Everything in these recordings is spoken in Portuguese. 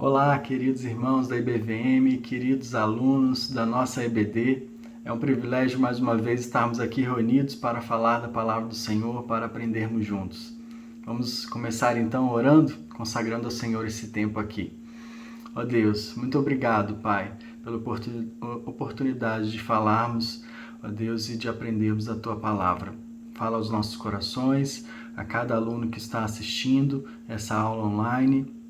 Olá, queridos irmãos da IBVM, queridos alunos da nossa EBD. É um privilégio mais uma vez estarmos aqui reunidos para falar da palavra do Senhor, para aprendermos juntos. Vamos começar então orando, consagrando ao Senhor esse tempo aqui. Ó Deus, muito obrigado, Pai, pela oportunidade de falarmos, ó Deus, e de aprendermos a Tua palavra. Fala aos nossos corações, a cada aluno que está assistindo essa aula online.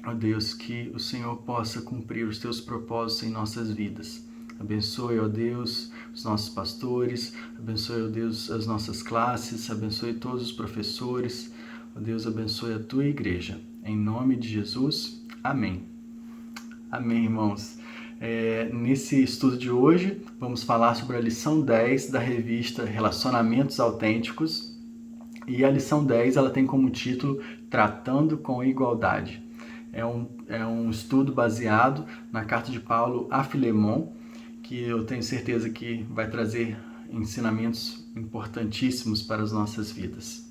Ó Deus, que o Senhor possa cumprir os Teus propósitos em nossas vidas. Abençoe, ó Deus, os nossos pastores, abençoe, ó Deus, as nossas classes, abençoe todos os professores, ó Deus, abençoe a Tua igreja. Em nome de Jesus, amém. Amém, irmãos. Nesse estudo de hoje, vamos falar sobre a lição 10 da revista Relacionamentos Autênticos. E a lição 10 ela tem como título Tratando com Igualdade. É um estudo baseado na carta de Paulo a Filemon, que eu tenho certeza que vai trazer ensinamentos importantíssimos para as nossas vidas.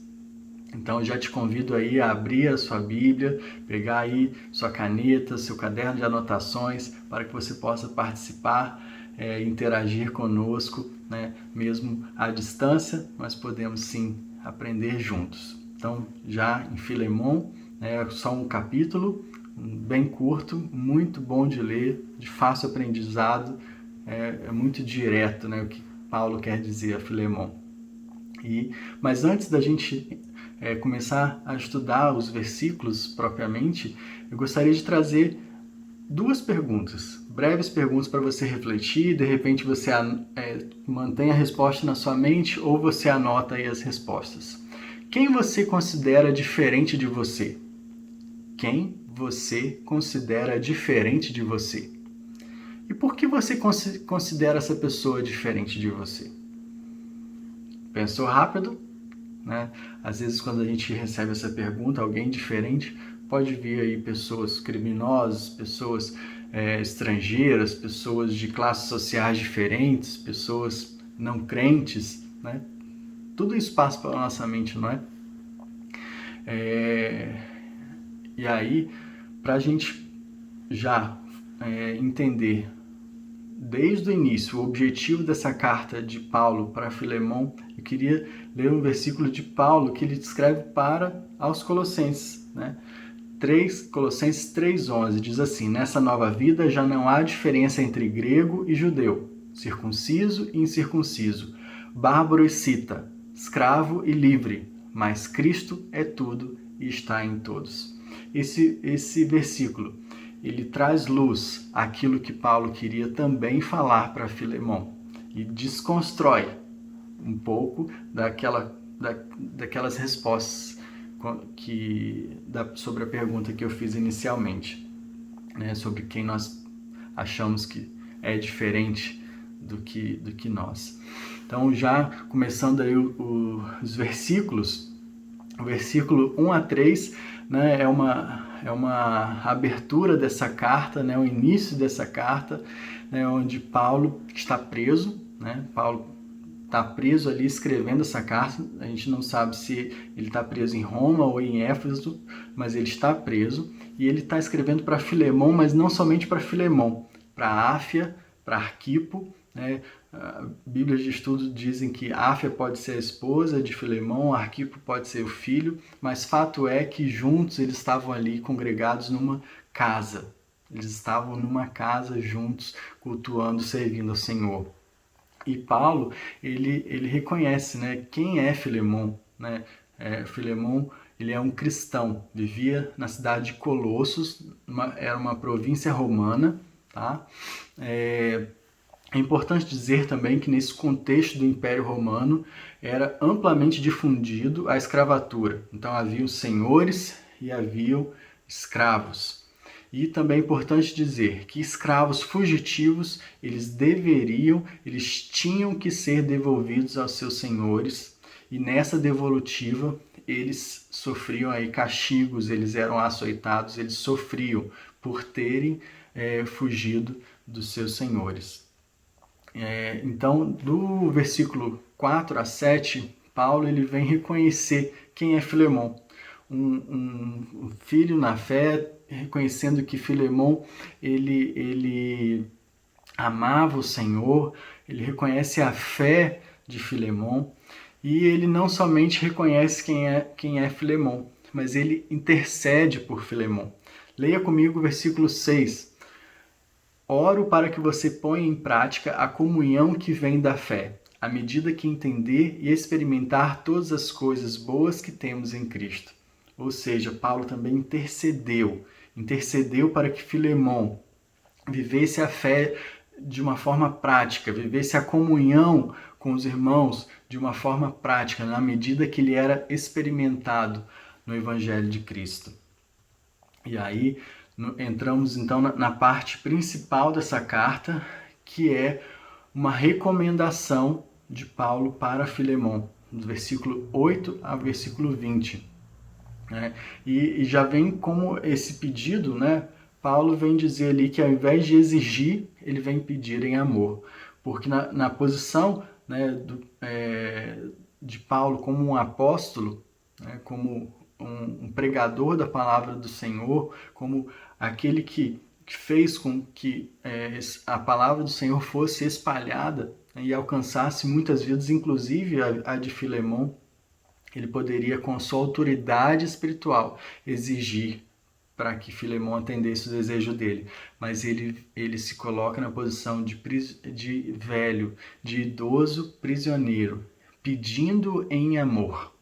Então, eu já te convido aí a abrir a sua Bíblia, pegar aí sua caneta, seu caderno de anotações, para que você possa participar, interagir conosco, né? Mesmo à distância, nós podemos sim aprender juntos. Então, já em Filemon, é só um capítulo, bem curto, muito bom de ler, de fácil aprendizado, é muito direto, né, o que Paulo quer dizer a Filemon. Mas antes da gente começar a estudar os versículos propriamente, eu gostaria de trazer duas perguntas, breves perguntas para você refletir, de repente você mantém a resposta na sua mente ou você anota aí as respostas. Quem você considera diferente de você? Quem você considera diferente de você? E por que você considera essa pessoa diferente de você? Pensou rápido? Né? Às vezes, quando a gente recebe essa pergunta, alguém diferente, pode vir aí pessoas criminosas, pessoas estrangeiras, pessoas de classes sociais diferentes, pessoas não crentes, né? Tudo isso passa pela nossa mente, não é? E aí, para a gente já entender desde o início o objetivo dessa carta de Paulo para Filemon, eu queria ler um versículo de Paulo que ele descreve para aos Colossenses, né? Colossenses 3,11 diz assim: nessa nova vida já não há diferença entre grego e judeu, circunciso e incircunciso, bárbaro e cita, escravo e livre, mas Cristo é tudo e está em todos. Esse versículo, ele traz luz àquilo que Paulo queria também falar para Filemon e desconstrói um pouco daquelas respostas sobre a pergunta que eu fiz inicialmente, né, sobre quem nós achamos que é diferente do que nós. Então, já começando aí os versículos, o versículo 1 a 3, né, é uma abertura dessa carta, né, o início dessa carta, né, onde Paulo está preso, né, Paulo está preso ali escrevendo essa carta. A gente não sabe se ele está preso em Roma ou em Éfeso, mas ele está preso e ele está escrevendo para Filemon, mas não somente para Filemon, para Áfia, para Arquipo, né? Bíblias de estudo dizem que Áfia pode ser a esposa de Filemon, Arquipo pode ser o filho, mas fato é que juntos eles estavam ali congregados numa casa. Eles estavam numa casa juntos, cultuando, servindo ao Senhor. E Paulo, ele reconhece, né, quem é Filemon, né? Filemon, ele é um cristão, vivia na cidade de Colossos, era uma província romana, tá? É importante dizer também que nesse contexto do Império Romano era amplamente difundido a escravatura. Então havia os senhores e havia escravos. E também é importante dizer que escravos fugitivos, eles tinham que ser devolvidos aos seus senhores, e nessa devolutiva eles sofriam aí castigos, eles eram açoitados, eles sofriam por terem fugido dos seus senhores. Então, do versículo 4 a 7, Paulo ele vem reconhecer quem é Filemon. um filho na fé, reconhecendo que Filemon ele amava o Senhor, ele reconhece a fé de Filemon, e ele não somente reconhece quem é Filemon, mas ele intercede por Filemon. Leia comigo o versículo 6. Oro para que você ponha em prática a comunhão que vem da fé, à medida que entender e experimentar todas as coisas boas que temos em Cristo. Ou seja, Paulo também intercedeu para que Filemon vivesse a fé de uma forma prática, vivesse a comunhão com os irmãos de uma forma prática, na medida que ele era experimentado no Evangelho de Cristo. E aí entramos então na parte principal dessa carta, que é uma recomendação de Paulo para Filemon, do versículo 8 ao versículo 20. Né? E já vem como esse pedido, né? Paulo vem dizer ali que ao invés de exigir, ele vem pedir em amor. Porque na posição, né, de Paulo como um apóstolo, né, como um pregador da palavra do Senhor, como aquele que fez com que a palavra do Senhor fosse espalhada, né, e alcançasse muitas vidas, inclusive a de Filemon, ele poderia, com a sua autoridade espiritual, exigir para que Filemon atendesse o desejo dele. Mas ele se coloca na posição de velho, de idoso prisioneiro, pedindo em amor.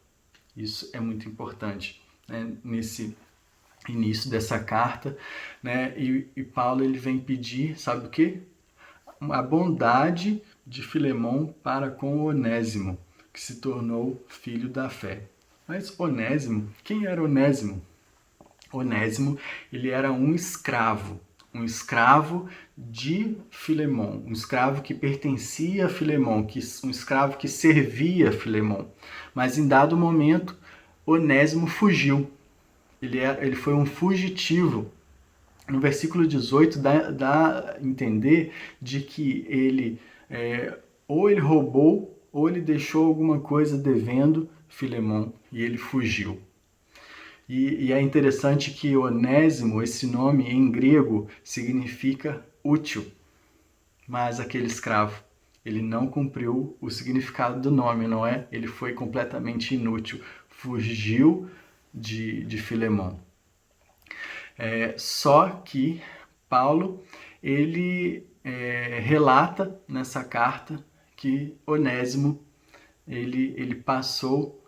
Isso é muito importante, né? Nesse início dessa carta, né? E Paulo ele vem pedir, sabe o quê? A bondade de Filemon para com Onésimo, que se tornou filho da fé. Mas Onésimo, quem era Onésimo? Onésimo, ele era um escravo de Filemon, um escravo que pertencia a Filemon, um escravo que servia a Filemon. Mas em dado momento, Onésimo fugiu. Ele foi um fugitivo. No versículo 18 dá a entender de que ele ou ele roubou ou ele deixou alguma coisa devendo Filemon e ele fugiu. E é interessante que Onésimo, esse nome em grego, significa útil. Mas aquele escravo, ele não cumpriu o significado do nome, não é? Ele foi completamente inútil, fugiu de Filemon. Só que Paulo, ele relata nessa carta que Onésimo, ele passou,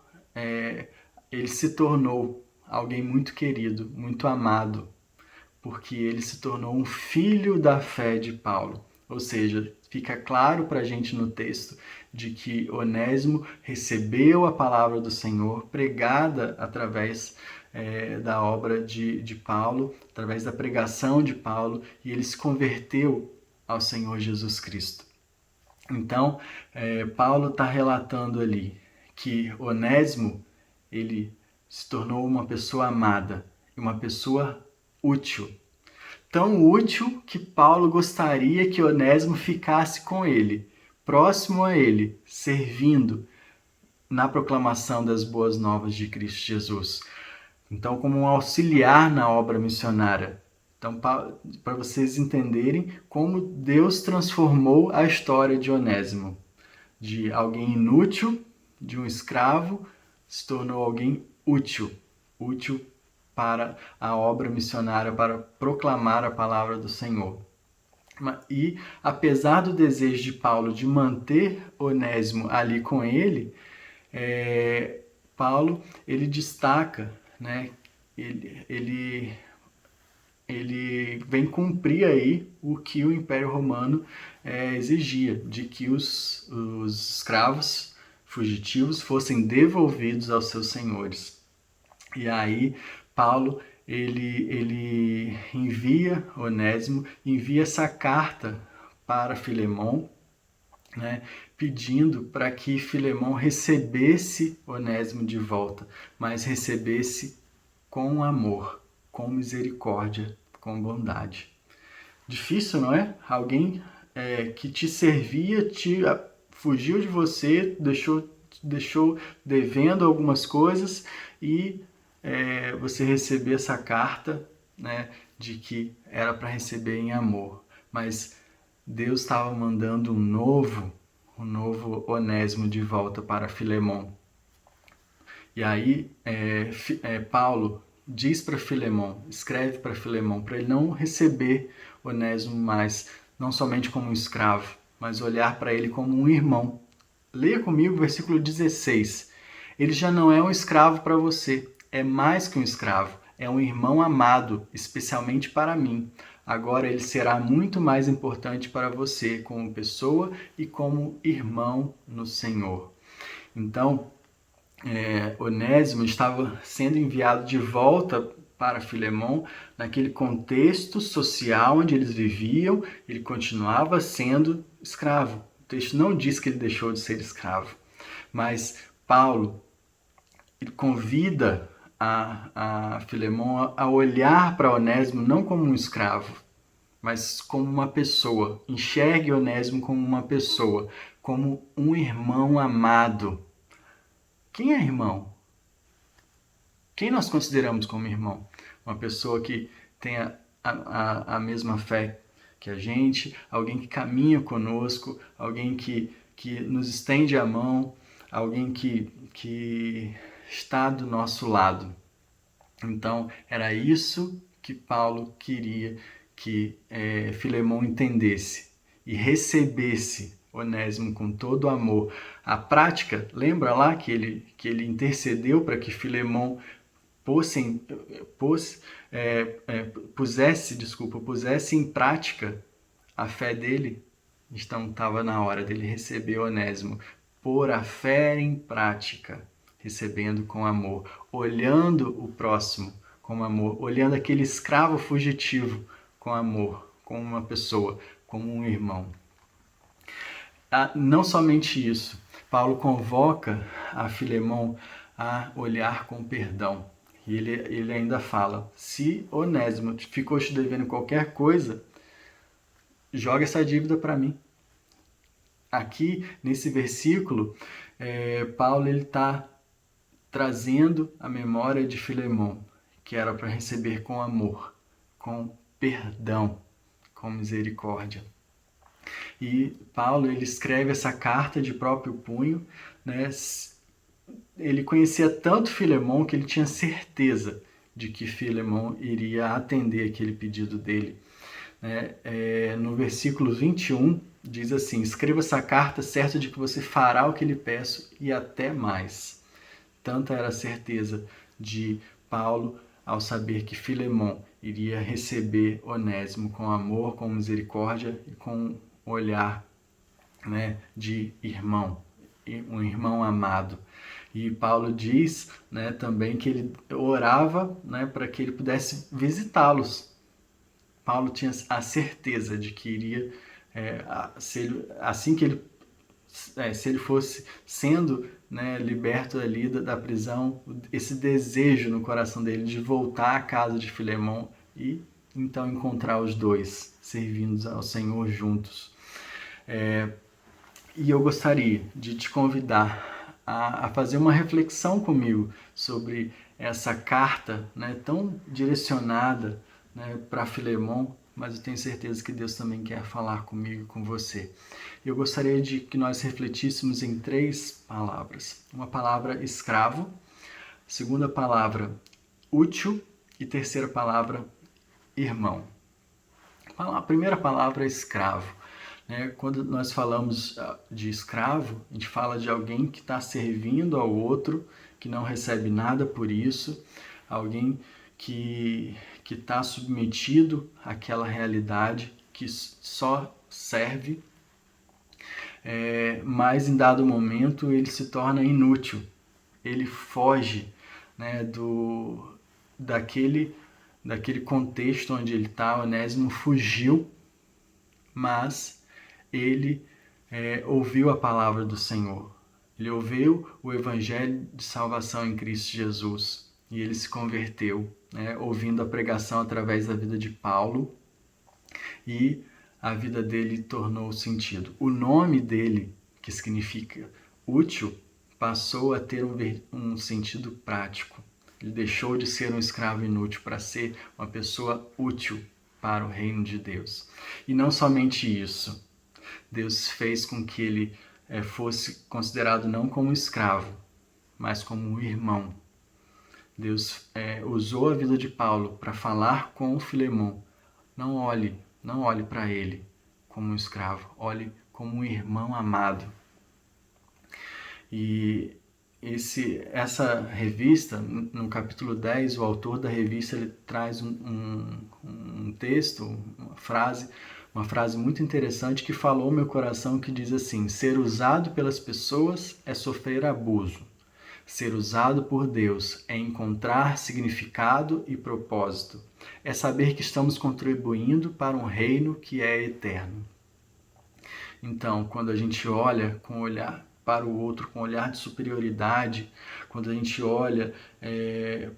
ele se tornou alguém muito querido, muito amado, porque ele se tornou um filho da fé de Paulo. Ou seja, fica claro para a gente no texto de que Onésimo recebeu a palavra do Senhor pregada através da obra de Paulo, através da pregação de Paulo, e ele se converteu ao Senhor Jesus Cristo. Então, Paulo está relatando ali que Onésimo, ele se tornou uma pessoa amada, uma pessoa útil. Tão útil que Paulo gostaria que Onésimo ficasse com ele, próximo a ele, servindo na proclamação das boas novas de Cristo Jesus. Então, como um auxiliar na obra missionária. Então, para vocês entenderem como Deus transformou a história de Onésimo. De alguém inútil, de um escravo, se tornou alguém útil para a obra missionária, para proclamar a palavra do Senhor. E, apesar do desejo de Paulo de manter Onésimo ali com ele, Paulo, ele destaca, né, ele vem cumprir aí o que o Império Romano exigia, de que os escravos fugitivos fossem devolvidos aos seus senhores. E aí Paulo ele envia Onésimo, envia essa carta para Filemon, né, pedindo para que Filemon recebesse Onésimo de volta, mas recebesse com amor, com misericórdia, com bondade. Difícil, não é? Alguém que te servia, fugiu de você, deixou devendo algumas coisas e você receber essa carta, né, de que era para receber em amor, mas Deus estava mandando um novo Onésimo de volta para Filemon. E aí Paulo diz para Filemon, escreve para Filemon, para ele não receber Onésimo mais, não somente como um escravo, mas olhar para ele como um irmão. Leia comigo o versículo 16. Ele já não é um escravo para você, é mais que um escravo, é um irmão amado, especialmente para mim. Agora ele será muito mais importante para você como pessoa e como irmão no Senhor. Então, Onésimo estava sendo enviado de volta para Filemon, naquele contexto social onde eles viviam, ele continuava sendo escravo. O texto não diz que ele deixou de ser escravo, mas Paulo ele convida a Filemon a olhar para Onésimo não como um escravo, mas como uma pessoa. Enxergue Onésimo como uma pessoa, como um irmão amado. Quem é irmão? Quem nós consideramos como irmão? Uma pessoa que tenha a mesma fé que a gente, alguém que caminha conosco, alguém que nos estende a mão, alguém que está do nosso lado. Então, era isso que Paulo queria que Filemon entendesse e recebesse Onésimo com todo amor. A prática, lembra lá que ele intercedeu para que Filemon pusesse em prática a fé dele? Então estava na hora dele receber Onésimo, pôr a fé em prática, recebendo com amor, olhando o próximo com amor, olhando aquele escravo fugitivo com amor, como uma pessoa, como um irmão. Não somente isso, Paulo convoca a Filemon a olhar com perdão. E ele ainda fala, se Onésimo ficou te devendo qualquer coisa, joga essa dívida para mim. Aqui, nesse versículo, Paulo está trazendo a memória de Filemon, que era para receber com amor, com perdão, com misericórdia. E Paulo ele escreve essa carta de próprio punho, né? Ele conhecia tanto Filemon que ele tinha certeza de que Filemon iria atender aquele pedido dele. No versículo 21, diz assim, escreva essa carta certo de que você fará o que lhe peço e até mais. Tanta era a certeza de Paulo ao saber que Filemon iria receber Onésimo com amor, com misericórdia e com um olhar, né, de irmão, um irmão amado. E Paulo diz, né, também que ele orava, né, para que ele pudesse visitá-los. Paulo tinha a certeza de que iria, se ele fosse sendo, né, liberto ali da prisão, esse desejo no coração dele de voltar à casa de Filemon e então encontrar os dois servindo ao Senhor juntos. E eu gostaria de te convidar a fazer uma reflexão comigo sobre essa carta, né, tão direcionada, né, para Filemon, mas eu tenho certeza que Deus também quer falar comigo e com você. Eu gostaria de que nós refletíssemos em 3 palavras. Uma palavra escravo, segunda palavra útil e terceira palavra irmão. A primeira palavra é escravo. Quando nós falamos de escravo, a gente fala de alguém que está servindo ao outro, que não recebe nada por isso, alguém que está submetido àquela realidade, que só serve, mas em dado momento ele se torna inútil, ele foge, né, daquele contexto onde ele está. Onésimo fugiu, mas ele ouviu a palavra do Senhor. Ele ouviu o evangelho de salvação em Cristo Jesus e ele se converteu, né, ouvindo a pregação através da vida de Paulo, e a vida dele tornou sentido. O nome dele, que significa útil, passou a ter um sentido prático. Ele deixou de ser um escravo inútil para ser uma pessoa útil para o reino de Deus. E não somente isso, Deus fez com que ele fosse considerado não como escravo, mas como um irmão. Deus usou a vida de Paulo para falar com Filemão. Não olhe para ele como um escravo, olhe como um irmão amado. E essa revista, no capítulo 10, o autor da revista ele traz um texto, uma frase muito interessante que falou ao meu coração, que diz assim: ser usado pelas pessoas é sofrer abuso. Ser usado por Deus é encontrar significado e propósito. É saber que estamos contribuindo para um reino que é eterno. Então, quando a gente olha com o olhar para o outro, com um olhar de superioridade, quando a gente olha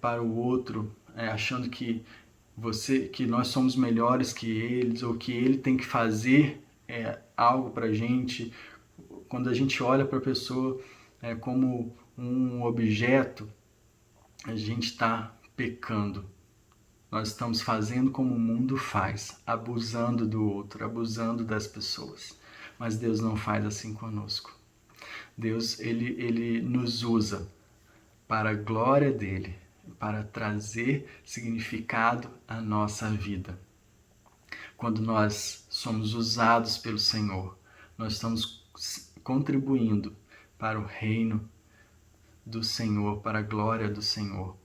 para o outro achando que nós somos melhores que eles, ou que ele tem que fazer algo para a gente, quando a gente olha para a pessoa como um objeto, a gente está pecando. Nós estamos fazendo como o mundo faz, abusando do outro, abusando das pessoas. Mas Deus não faz assim conosco. Deus, ele nos usa para a glória dele, para trazer significado à nossa vida. Quando nós somos usados pelo Senhor, nós estamos contribuindo para o reino do Senhor, para a glória do Senhor.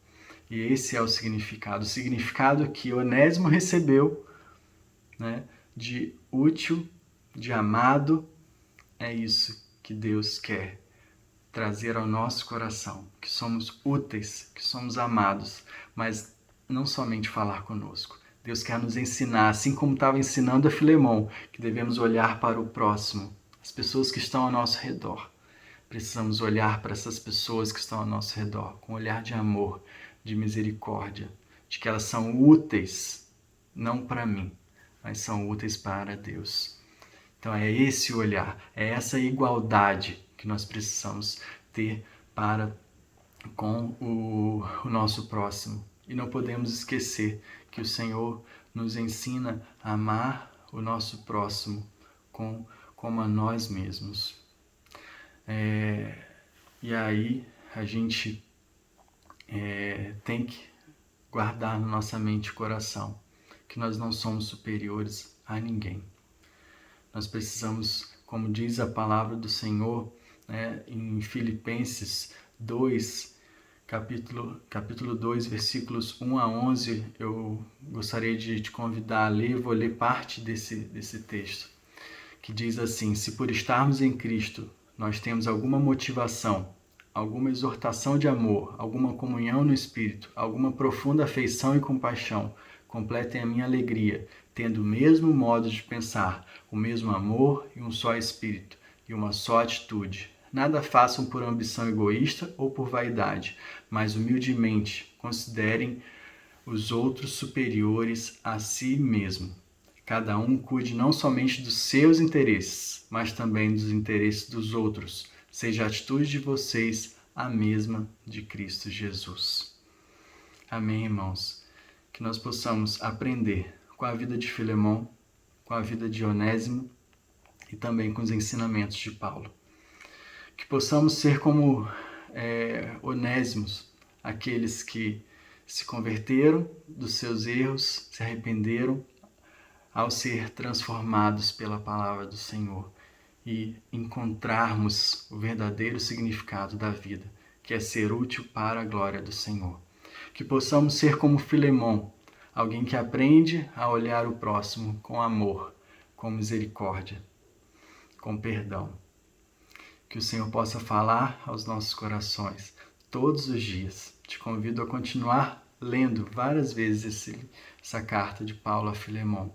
E esse é o significado que Onésimo recebeu, né, de útil, de amado. É isso que Deus quer trazer ao nosso coração, que somos úteis, que somos amados, mas não somente falar conosco. Deus quer nos ensinar, assim como estava ensinando a Filemão, que devemos olhar para o próximo, as pessoas que estão ao nosso redor. Precisamos olhar para essas pessoas que estão ao nosso redor com um olhar de amor, de misericórdia, de que elas são úteis, não para mim, mas são úteis para Deus. Então é esse olhar, é essa igualdade que nós precisamos ter para com o nosso próximo. E não podemos esquecer que o Senhor nos ensina a amar o nosso próximo como a nós mesmos. E aí a gente tem que guardar na nossa mente e coração que nós não somos superiores a ninguém. Nós precisamos, como diz a palavra do Senhor, em Filipenses 2, capítulo 2, versículos 1 a 11, eu gostaria de te convidar a ler, vou ler parte desse texto, que diz assim: se por estarmos em Cristo nós temos alguma motivação, alguma exortação de amor, alguma comunhão no Espírito, alguma profunda afeição e compaixão, completem a minha alegria, tendo o mesmo modo de pensar, o mesmo amor e um só Espírito, e uma só atitude. Nada façam por ambição egoísta ou por vaidade, mas humildemente considerem os outros superiores a si mesmo. Cada um cuide não somente dos seus interesses, mas também dos interesses dos outros. Seja a atitude de vocês a mesma de Cristo Jesus. Amém, irmãos? Que nós possamos aprender com a vida de Filemão, com a vida de Onésimo e também com os ensinamentos de Paulo. Que possamos ser como Onésimos, aqueles que se converteram dos seus erros, se arrependeram ao ser transformados pela palavra do Senhor e encontrarmos o verdadeiro significado da vida, que é ser útil para a glória do Senhor. Que possamos ser como Filemão, alguém que aprende a olhar o próximo com amor, com misericórdia, com perdão. Que o Senhor possa falar aos nossos corações todos os dias. Te convido a continuar lendo várias vezes essa carta de Paulo a Filemão.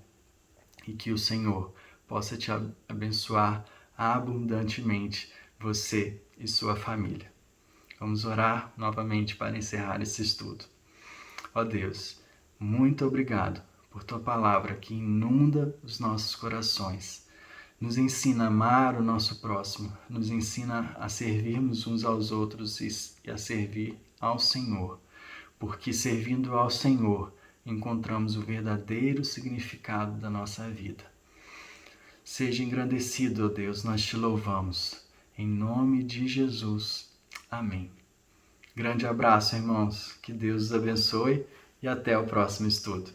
E que o Senhor possa te abençoar abundantemente, você e sua família. Vamos orar novamente para encerrar esse estudo. Ó Deus, muito obrigado por tua palavra que inunda os nossos corações. Nos ensina a amar o nosso próximo, nos ensina a servirmos uns aos outros e a servir ao Senhor. porque servindo ao Senhor encontramos o verdadeiro significado da nossa vida. Seja engrandecido, ó Deus, nós te louvamos. Em nome de Jesus. Amém. Grande abraço, irmãos. Que Deus os abençoe e até o próximo estudo.